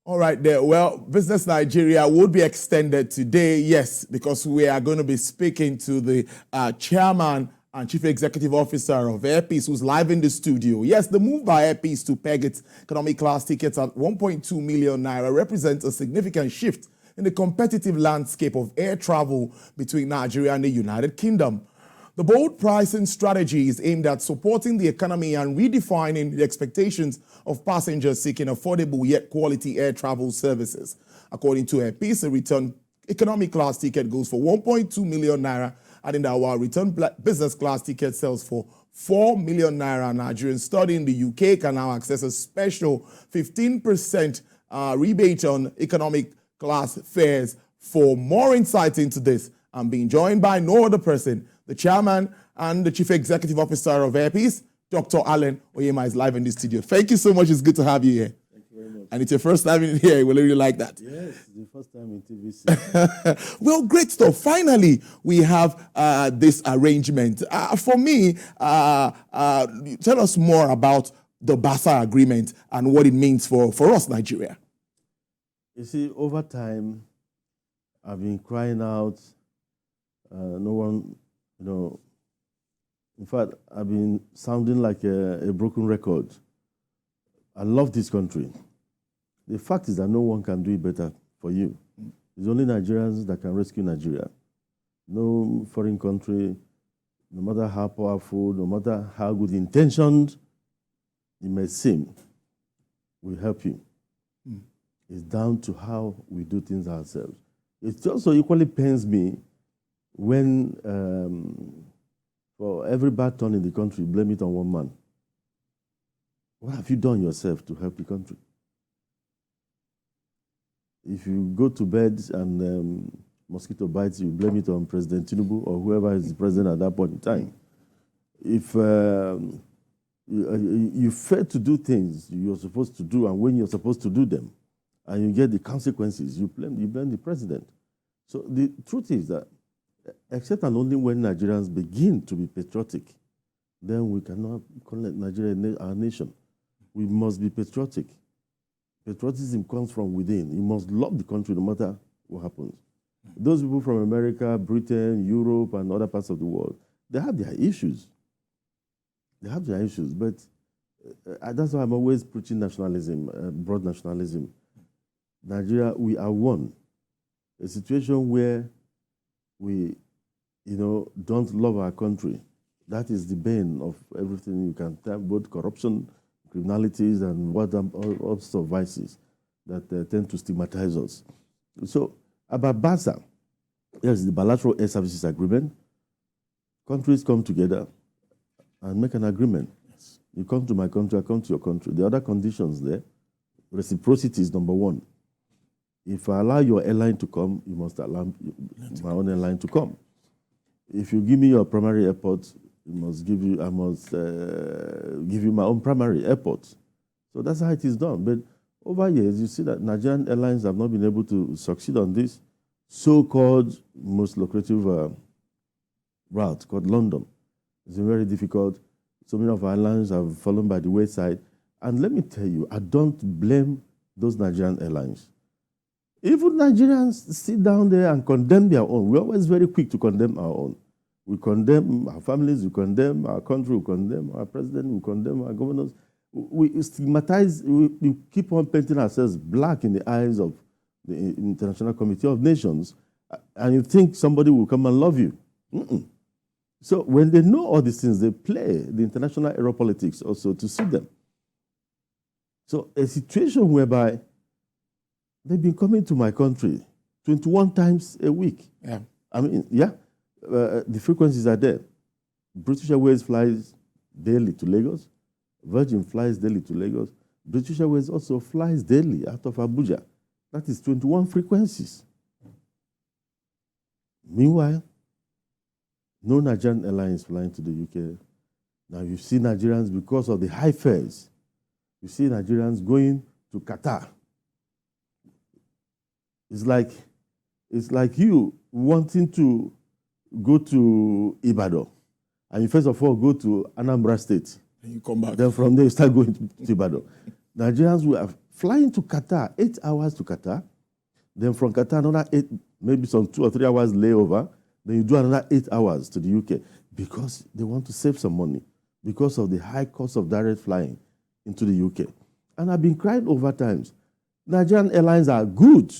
All right there. Well, Business Nigeria would be extended today, yes, because we are going to be speaking to the chairman and chief executive officer of Airpeace, who's live in the studio. Yes, the move by Airpeace to peg its economy class tickets at 1.2 million naira represents a significant shift in the competitive landscape of air travel between Nigeria and the United Kingdom. The bold pricing strategy is aimed at supporting the economy and redefining the expectations of passengers seeking affordable yet quality air travel services. According to Airpeace, a return economy class ticket goes for 1.2 million naira, adding that our return business class ticket sells for 4 million naira. Nigerians studying in the UK can now access a special 15% rebate on economic class fares. For more insight into this, I'm being joined by no other person, the chairman and the chief executive officer of Airpeace, Dr. Alan Oyema, is live in the studio. Thank you so much. It's good to have you here. Thank you very much. And it's your first time in here. We really like that. Yes, it's the first time in TVC. Well, great stuff. Finally, we have this arrangement. For me, tell us more about the BASA agreement and what it means for us, Nigeria. You see, over time, I've been crying out. No one, in fact, I've been sounding like a broken record. I love this country. The fact is that no one can do it better for you. It's only Nigerians that can rescue Nigeria. No foreign country, no matter how powerful, no matter how good intentioned it may seem, will help you. It's down to how we do things ourselves. It also equally pains me when, for every bad turn in the country, blame it on one man. What have you done yourself to help the country? If you go to bed and mosquito bites you, blame it on President Tinubu or whoever is the president at that point in time. If you fail to do things you're supposed to do and when you're supposed to do them, and you get the consequences, you blame the president. So the truth is that, except and only when Nigerians begin to be patriotic, then we cannot call Nigeria our nation. We must be patriotic. Patriotism comes from within. You must love the country no matter what happens. Those people from America, Britain, Europe, and other parts of the world, they have their issues. They have their issues, but that's why I'm always preaching nationalism, broad nationalism. Nigeria, we are one. A situation where we, don't love our country. That is the bane of everything you can tell, both corruption, criminalities, and all sorts of vices that tend to stigmatize us. So, about BASA, yes, the Bilateral Air Services Agreement. Countries come together and make an agreement. Yes. You come to my country, I come to your country. The other conditions there, reciprocity is number one. If I allow your airline to come, you must allow my own airline to come. If you give me your primary airport, I must give you my own primary airport. So that's how it is done. But over years, you see that Nigerian airlines have not been able to succeed on this so-called most lucrative route called London. It's been very difficult. So many of our airlines have fallen by the wayside. And let me tell you, I don't blame those Nigerian airlines. Even Nigerians sit down there and condemn their own. We're always very quick to condemn our own. We condemn our families, we condemn our country, we condemn our president, we condemn our governors. We stigmatize, we keep on painting ourselves black in the eyes of the International Committee of Nations, and you think somebody will come and love you. So when they know all these things, they play the international aeropolitics also to suit them. So a situation whereby they've been coming to my country 21 times a week. Yeah. I mean, yeah, the frequencies are there. British Airways flies daily to Lagos. Virgin flies daily to Lagos. British Airways also flies daily out of Abuja. That is 21 frequencies. Meanwhile, no Nigerian airline is flying to the UK. Now you see Nigerians, because of the high fares, you see Nigerians going to Qatar. It's like you wanting to go to Ibadan, and you first of all go to Anambra State. And you come back. Then from there you start going to Ibadan. Nigerians flying to Qatar, 8 hours to Qatar, then from Qatar another 8, maybe some 2 or 3 hours layover, then you do another 8 hours to the UK because they want to save some money because of the high cost of direct flying into the UK. And I've been crying over times. Nigerian airlines are good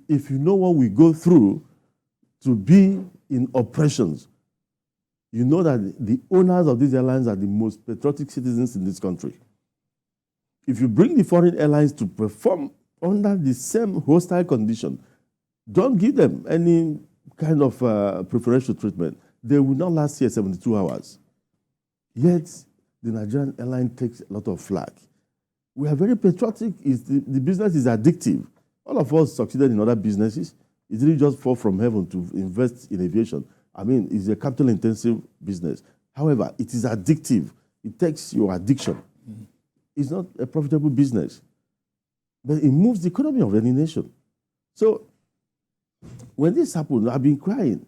if you know what we go through to be in operations. You know that the owners of these airlines are the most patriotic citizens in this country. If you bring the foreign airlines to perform under the same hostile condition, don't give them any kind of preferential treatment. They will not last here 72 hours. Yet, the Nigerian airline takes a lot of flack. We are very patriotic. The business is addictive. All of us succeeded in other businesses. It didn't just fall from heaven to invest in aviation. I mean, it's a capital-intensive business. However, it is addictive. It takes your addiction. Mm-hmm. It's not a profitable business. But it moves the economy of any nation. So, when this happened, I've been crying.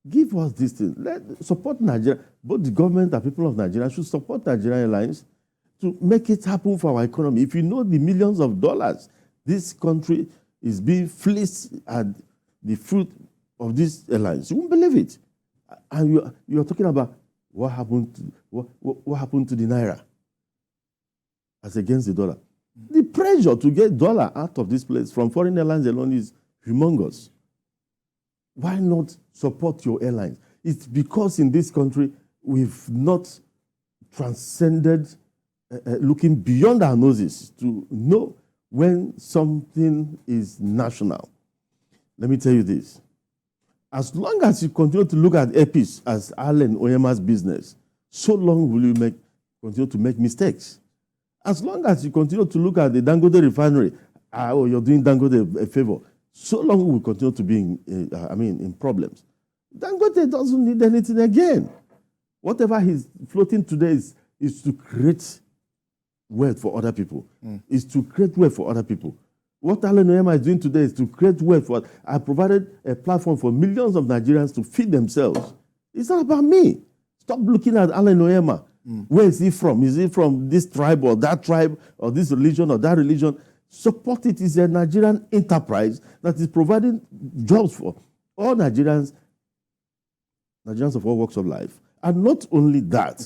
Give us this thing. Support Nigeria. Both the government and people of Nigeria should support Nigerian Airlines to make it happen for our economy. If you know the millions of dollars this country is being fleeced at the fruit of these airlines, you won't believe it. And you're talking about what happened to the Naira as against the dollar. The pressure to get dollar out of this place from foreign airlines alone is humongous. Why not support your airlines? It's because in this country, we've not transcended looking beyond our noses to know when something is national. Let me tell you this. As long as you continue to look at Airpeace as Airline Onyema's business, so long will you continue to make mistakes. As long as you continue to look at the Dangote refinery, you're doing Dangote a favor, so long we will continue to be in problems. Dangote doesn't need anything again. Whatever he's floating today is to create wealth for other people. Is to create wealth for other people. What Airline Onyema is doing today is to create wealth for. I provided a platform for millions of Nigerians to feed themselves. It's not about me. Stop looking at Airline Onyema. Where is he from? Is he from this tribe or this religion or that religion? Support it. It's a Nigerian enterprise that is providing jobs for all Nigerians of all walks of life. And not only that,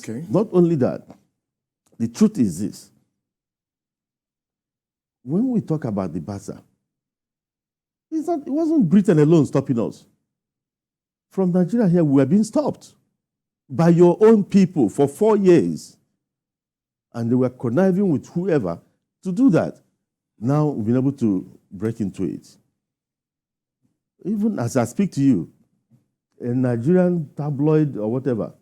the truth is this. When we talk about the BASA, it wasn't Britain alone stopping us. From Nigeria here, we were being stopped by your own people for 4 years. And they were conniving with whoever to do that. Now we've been able to break into it. Even as I speak to you, a Nigerian tabloid or whatever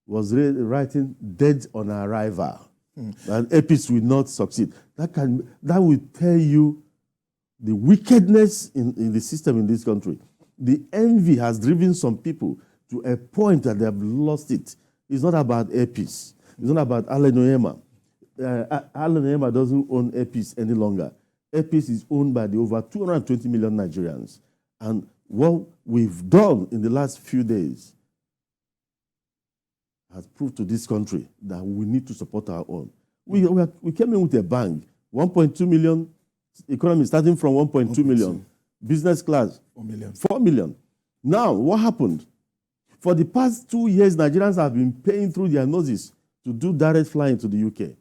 was writing dead on arrival. And Airpeace will not succeed. That will tell you the wickedness in the system in this country. The envy has driven some people to a point that they have lost it. It's not about Airpeace. It's not about Airline Onyema. Airline Onyema doesn't own Airpeace any longer. Airpeace is owned by the over 220 million Nigerians. And what we've done in the last few days has proved to this country that we need to support our own. We came in with a bang. 1.2 million, economy starting from 1.2 million. Business class, 4 million. 4 million. Now, what happened? For the past 2 years, Nigerians have been paying through their noses to do direct flying to the UK.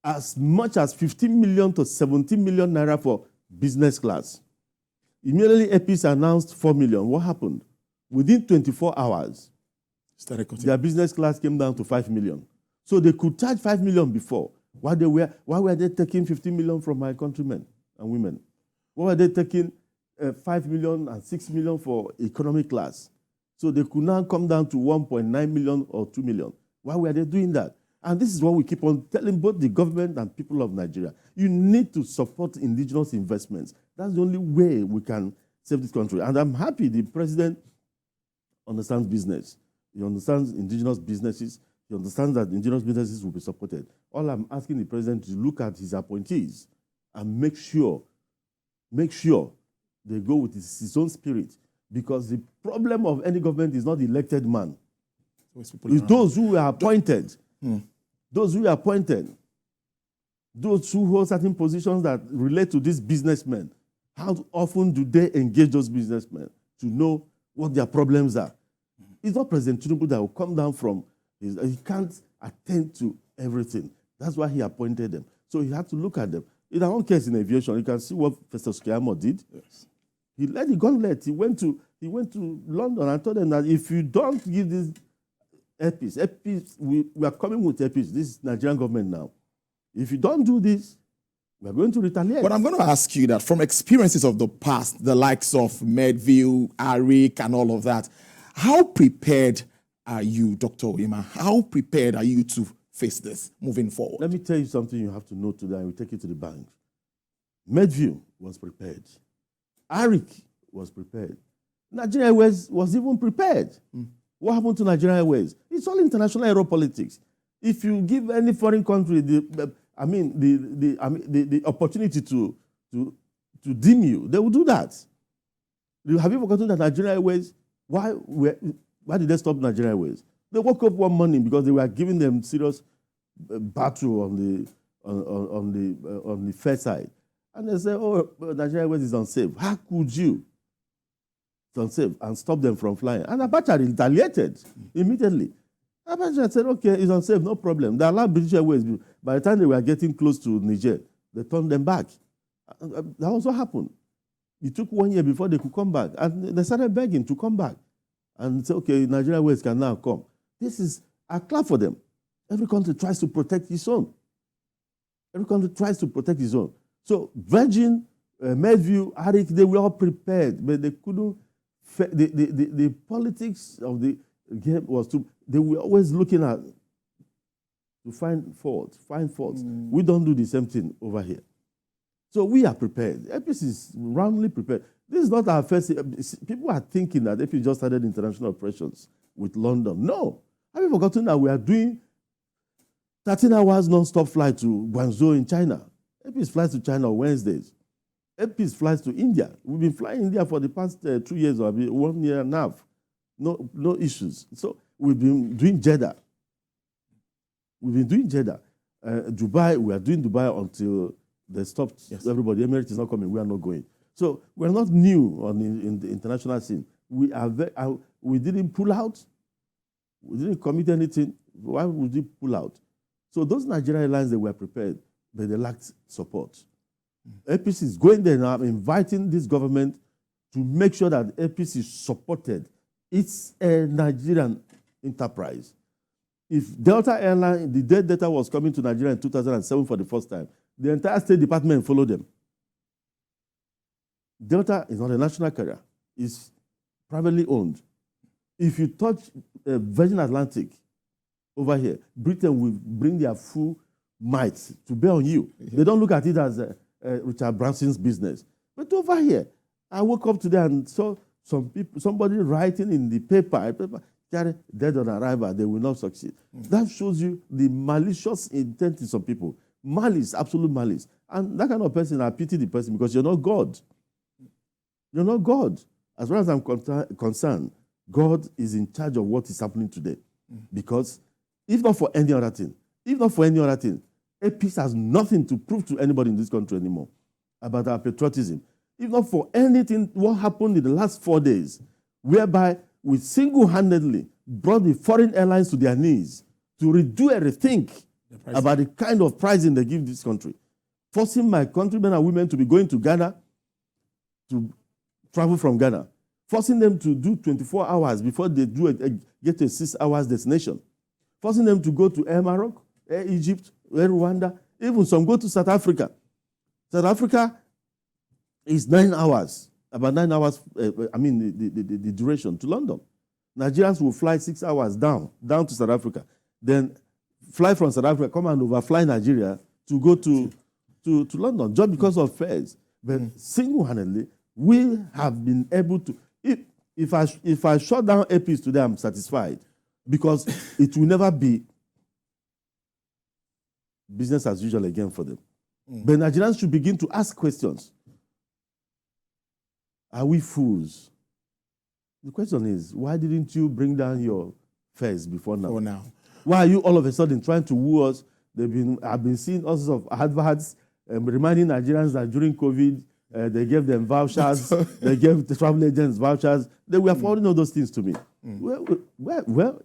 As much as 15 million to 17 million naira for business class. Immediately, Airpeace announced 4 million. What happened? Within 24 hours, their business class came down to 5 million. So they could charge 5 million before. Why were they taking 15 million from my countrymen and women? Why were they taking 5 million and 6 million for economic class? So they could now come down to 1.9 million or 2 million. Why were they doing that? And this is what we keep on telling both the government and people of Nigeria. You need to support indigenous investments. That's the only way we can save this country. And I'm happy the president understands business. He understands indigenous businesses. He understands that indigenous businesses will be supported. All I'm asking the president to look at his appointees and make sure they go with his own spirit. Because the problem of any government is not the elected man. It's those who are appointed. Those who are appointed. Those who hold certain positions that relate to these businessmen, how often do they engage those businessmen to know what their problems are? It's not President Tinubu that will come down from he can't attend to everything. That's why he appointed them. So he had to look at them. In our own case in aviation, you can see what Festus Keyamo did. Yes. He let the gauntlet. He went to London and told them that if you don't give this airpiece, we are coming with airpiece. This is Nigerian government now. If you don't do this, we are going to retaliate. But I'm going to ask you that from experiences of the past, the likes of Medville, Arik, and all of that, how prepared are you, Dr. Oyema? How prepared are you to face this moving forward? Let me tell you something you have to know today, and we'll take it to the bank. Medville was prepared. Arik was prepared. Nigeria Airways was even prepared. What happened to Nigeria Airways? It's all international aeropolitics. If you give any foreign country the opportunity to deem you, they will do that. Have you forgotten that Nigeria Airways? Why did they stop Nigeria Airways? They woke up one morning because they were giving them serious battle on the fair side, and they said, "Oh, Nigeria Airways is unsafe. How could you? It's unsafe," and stop them from flying. And Abacha retaliated immediately. Abacha said, "Okay, it's unsafe, no problem." They allowed British Airways. By the time they were getting close to Niger, they turned them back. That also happened. It took 1 year before they could come back, and they started begging to come back. And say, "Okay, Nigeria Airways can now come." This is a clap for them. Every country tries to protect its own. Every country tries to protect its own. So Virgin, Medview, Arik, they were all prepared, but they couldn't. The politics of the game was they were always looking at to find faults. We don't do the same thing over here. So we are prepared. APC is roundly prepared. This is not our first. People are thinking that APC just started international operations with London. No. Have you forgotten that we are doing 13 hours non-stop flight to Guangzhou in China? APC flies to China on Wednesdays. APC flies to India. We've been flying India for the past 2 years or 1 year and a half. No issues. So we've been doing Jeddah. Dubai, we are doing Dubai until they stopped. Yes. Everybody, Emirates is not coming. We are not going. So we're not new in the international scene. We didn't pull out. We didn't commit anything. Why would we pull out? So those Nigerian airlines, they were prepared, but they lacked support. APC is going there now, inviting this government to make sure that APC is supported. It's a Nigerian enterprise. If Delta Airline, the dead data was coming to Nigeria in 2007 for the first time, the entire State Department followed them. Delta is not a national carrier. It's privately owned. If you touch Virgin Atlantic over here, Britain will bring their full might to bear on you. Yeah. They don't look at it as Richard Branson's business. But over here, I woke up today and saw somebody writing in the paper, dead on arrival, they will not succeed. That shows you the malicious intent in some people. Malice, absolute malice. And that kind of person, I pity the person because you're not God. You're not God. As far as I'm concerned, God is in charge of what is happening today. Because if not for any other thing, APC has nothing to prove to anybody in this country anymore about our patriotism. If not for anything, what happened in the last 4 days, whereby we single-handedly brought the foreign airlines to their knees to redo a rethink about the kind of pricing they give this country, forcing my countrymen and women to be going to Ghana, to travel from Ghana, forcing them to do 24 hours before they get to a 6 hours destination, forcing them to go to Air Morocco, Air Egypt, Air Rwanda, even some go to South Africa. South Africa is 9 hours, about 9 hours, the duration to London. Nigerians will fly 6 hours down to South Africa, then fly from South Africa, come and overfly Nigeria to go to London, just because of fares. But single-handedly, we have been able to. If I shut down APs today, I'm satisfied, because it will never be business as usual again for them. But Nigerians should begin to ask questions. Are we fools? The question is, why didn't you bring down your fares before now? For now. Why are you all of a sudden trying to woo us I've been seeing all sorts of adverts reminding Nigerians that during COVID, they gave them vouchers, they gave the travel agents vouchers. They were forwarding all those things to me. Well,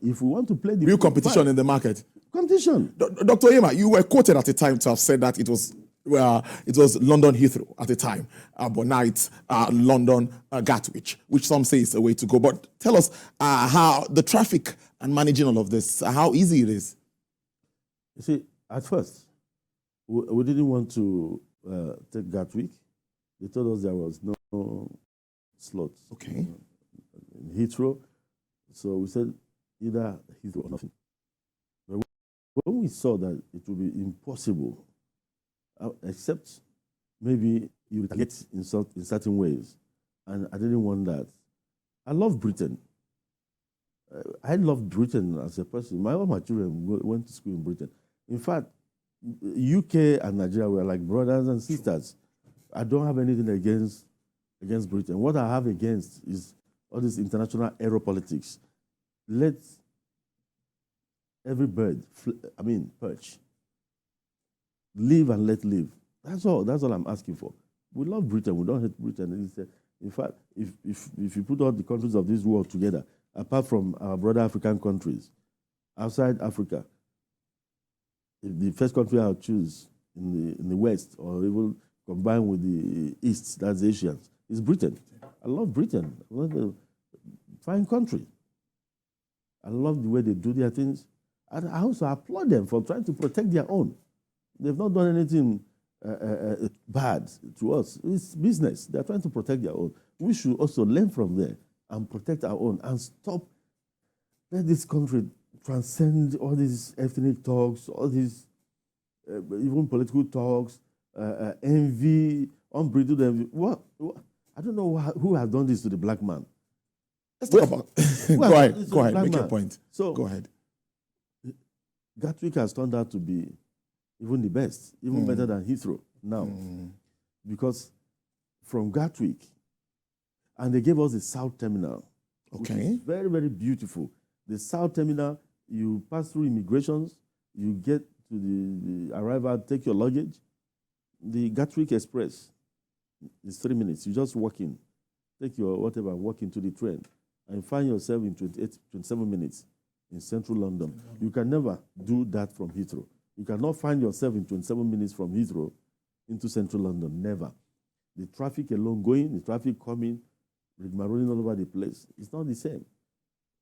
if we want to play the real competition in the market. Competition. Dr. Yema, you were quoted at the time to have said that it was London Heathrow at the time, but now it's London Gatwick, which some say is the way to go. But tell us how the traffic and managing all of this, how easy it is. You see, at first, we didn't want to take Gatwick. They told us there was no slots. Okay. In Heathrow. So we said either Heathrow or nothing. But when we saw that it would be impossible, except maybe you retaliate in certain ways, and I didn't want that. I love Britain. I love Britain as a person. All my children went to school in Britain. In fact, UK and Nigeria were like brothers and sisters. I don't have anything against Britain. What I have against is all this international aeropolitics. Let every bird, perch. Live and let live. That's all I'm asking for. We love Britain. We don't hate Britain. In fact, if you put all the countries of this world together, apart from our brother African countries, outside Africa, the first country I'll choose in the West, or even combined with the East, that's the Asians, is Britain. I love Britain. I love the fine country. I love the way they do their things. And I also applaud them for trying to protect their own. They've not done anything bad to us. It's business. They're trying to protect their own. We should also learn from them and protect our own and stop. Let this country transcend all these ethnic talks, all these even political talks, envy, unbridled envy. What? I don't know who has done this to the black man. Let's talk about. Go ahead. Make your point. So go ahead. Gatwick has turned out to be even the best, even better than Heathrow now, because from Gatwick, and they gave us the South Terminal. Okay. Very, very beautiful. The South Terminal, you pass through immigrations, you get to the arrival, take your luggage. The Gatwick Express is 3 minutes. You just walk in, take your whatever, walk into the train, and find yourself in 27 minutes in central London. You can never do that from Heathrow. You cannot find yourself in 27 minutes from Heathrow into central London, never. The traffic alone going, the traffic coming, rigmaroling all over the place, it's not the same.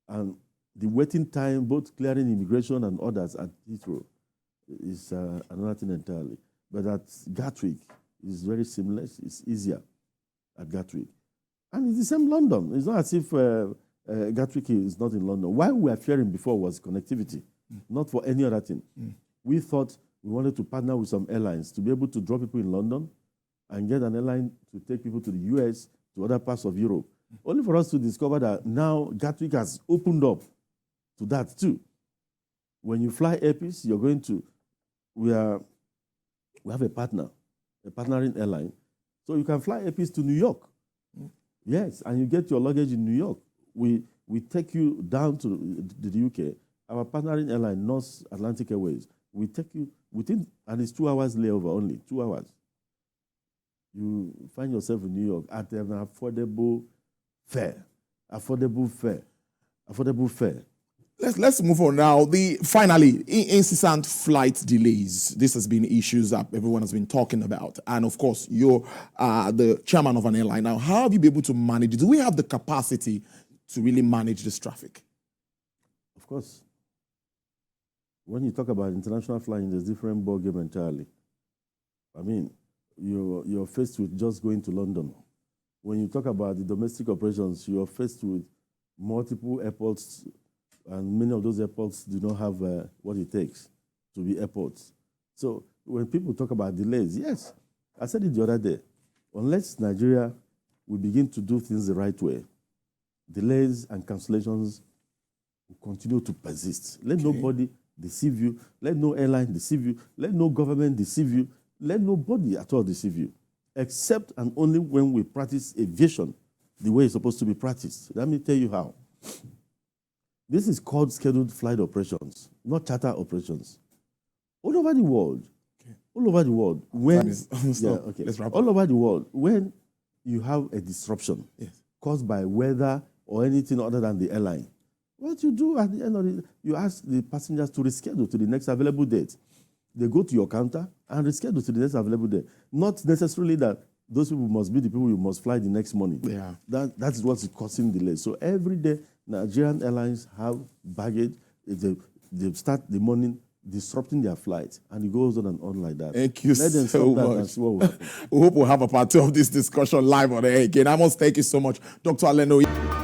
And the waiting time, both clearing immigration and others at Heathrow, is another thing entirely. But at Gatwick, it's very seamless, it's easier at Gatwick. And it's the same London. It's not as if Gatwick is not in London. Why we were fearing before was connectivity, not for any other thing. We thought we wanted to partner with some airlines to be able to draw people in London and get an airline to take people to the US, to other parts of Europe. Only for us to discover that now Gatwick has opened up to that too. When you fly Airpeace, you're going to, we have a partnering airline. So you can fly Airpeace to New York. Yes, and you get your luggage in New York. We take you down to the UK. Our partnering airline, North Atlantic Airways, we take you within, and it's 2 hours layover only, 2 hours. You find yourself in New York at an affordable fare. Let's move on now. Finally, incessant flight delays. This has been issues that everyone has been talking about. And of course, you're the chairman of an airline. Now, how have you been able to manage it? Do we have the capacity to really manage this traffic? Of course. When you talk about international flying, there's different ballgame entirely. I mean, you're faced with just going to London. When you talk about the domestic operations, you're faced with multiple airports, and many of those airports do not have what it takes to be airports. So when people talk about delays, yes, I said it the other day, unless Nigeria will begin to do things the right way, delays and cancellations will continue to persist. Let nobody deceive you. Let no airline deceive you. Let no government deceive you. Let nobody at all deceive you, except and only when we practice aviation the way it's supposed to be practiced. Let me tell you how. This is called scheduled flight operations, not charter operations. All over the world. All over the world. When Let's wrap up. All over the world, when you have a disruption caused by weather or anything other than the airline, what you do at the end of it, you ask the passengers to reschedule to the next available date. They go to your counter and reschedule to the next available date. Not necessarily that those people must be the people you must fly the next morning. Yeah. That's what's causing delays. So every day, Nigerian airlines have baggage. They start the morning disrupting their flight, and it goes on and on like that. Thank you Let them so stop that much. and see what will happen. We hope we'll have a part 2 of this discussion live on the air again. I must thank you so much, Dr. Aleno.